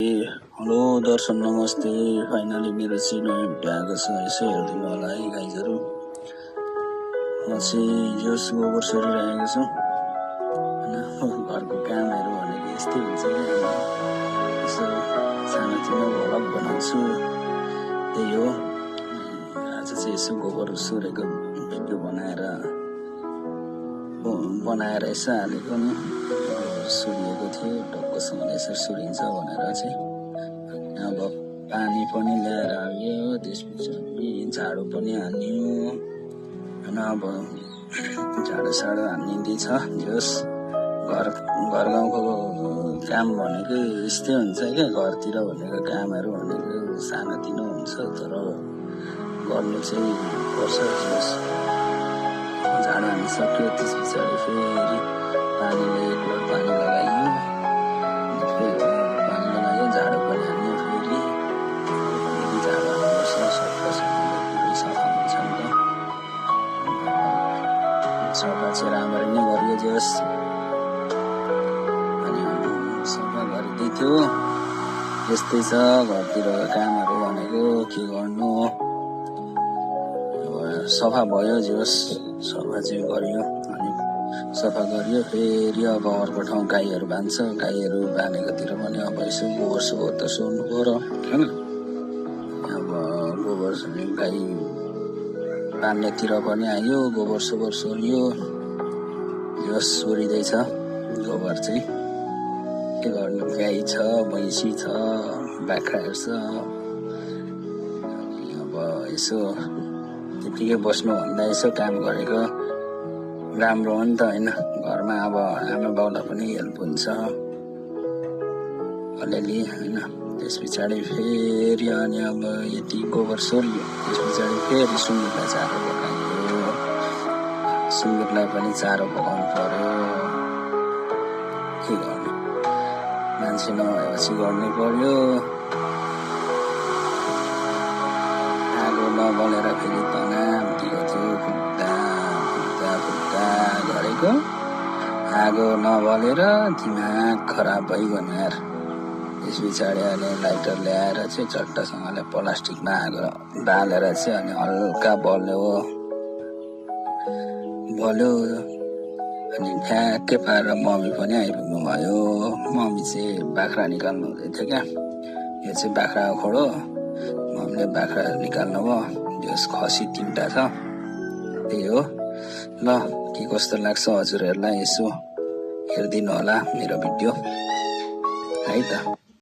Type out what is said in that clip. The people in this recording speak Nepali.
हेलो दर्शन नमस्ते। फाइनली मेरो चाहिँ नयाँ भिडियो आएको छ, यसो हेरिदिनु होला है गाइजहरू। म चाहिँ यस गोबर सोरिरहेको छु होइन। घरको कामहरू भनेको यस्तै हुन्छ क्या, यसो सानोतिनो भ्लग बनाउँछु, त्यही हो। आज चाहिँ यसो गोबर सोरेको भिडियो बनाएर यसो हालेको नि। सुरिएको थियो टक्कसँगले यसो सुरिन्छ भनेर चाहिँ अब पानी पनि ल्याएर हाल्यो, त्यसपछि झाडु पनि हान्यो होइन। अब झाडु साडु हानिँदैछ। जस घर गाउँको काम भनेको यस्तै हुन्छ क्या। घरतिर भनेको कामहरू भनेको सानोतिनो हुन्छ, तर गर्नु चाहिँ पर्छ। जस झाडु हानिसक्यो, त्यस पछाडि फेरि पानी लगाइयो, झाडु पनि हान्यो, फेरि झाडु हान्नुपर्छ। पुरै सफा हुन्छ नि त। सफा चाहिँ राम्ररी नै गरियो जस। अनि सफा गरिँदै थियो। यस्तै छ घरतिर कामहरू भनेको, के गर्नु। सफा भयो जस, सफा चाहिँ गरियो। अनि सफा गरियो, फेरि अब अर्को ठाउँ गाईहरू बाँध्छ। गाईहरू बाँधेकोतिर पनि अब यसो गोबर सोबर त सोर्नु पर्यो होइन। अब गोबर गाई बाँध्नेतिर पनि आयो, गोबर सोबर सोरियो। जस सोरिँदैछ गोबर चाहिँ। के गर्नु, गाई छ, भैँसी छ, बाख्राहरू छ। अनि अब यसो त्यतिकै बस्नुभन्दा यसो काम गरेको राम्रो हो नि त होइन। घरमा अब आमा बाउलाई पनि हेल्प हुन्छ अलिअलि होइन। त्यस पछाडि फेरि अनि अब यति गोबर सोरियो, त्यस पछाडि फेरि सुँगुरलाई चारो पकायो। सुँगुरलाई पनि चारो पकाउनु पर्यो। के गर्नु, मान्छे नभएपछि गर्नै पर्यो। आगो नबलेर फेरि तनाव दिएको थियो, फुक्दा गरेको। आगो नबलेर दिमाग खराब भइगयो यार। त्यस पछाडि अनि लाइटर ल्याएर चाहिँ चट्टसँगले प्लास्टिकमा आगो बालेर चाहिँ अनि हल्का बल्यो। अनि ठ्याक्कै पारेर मम्मी पनि आइपुग्नु भयो। मम्मी चाहिँ बाख्रा निकाल्नु हुँदै थियो क्या। यो चाहिँ बाख्राको खोडो, मम्मीले बाख्रा निकाल्नु भयो। जस खसी 3टा छ, त्यही हो। ल के कस्तो लाग्छ हजुरहरूलाई यसो हेरिदिनु होला मेरो भिडियो है त।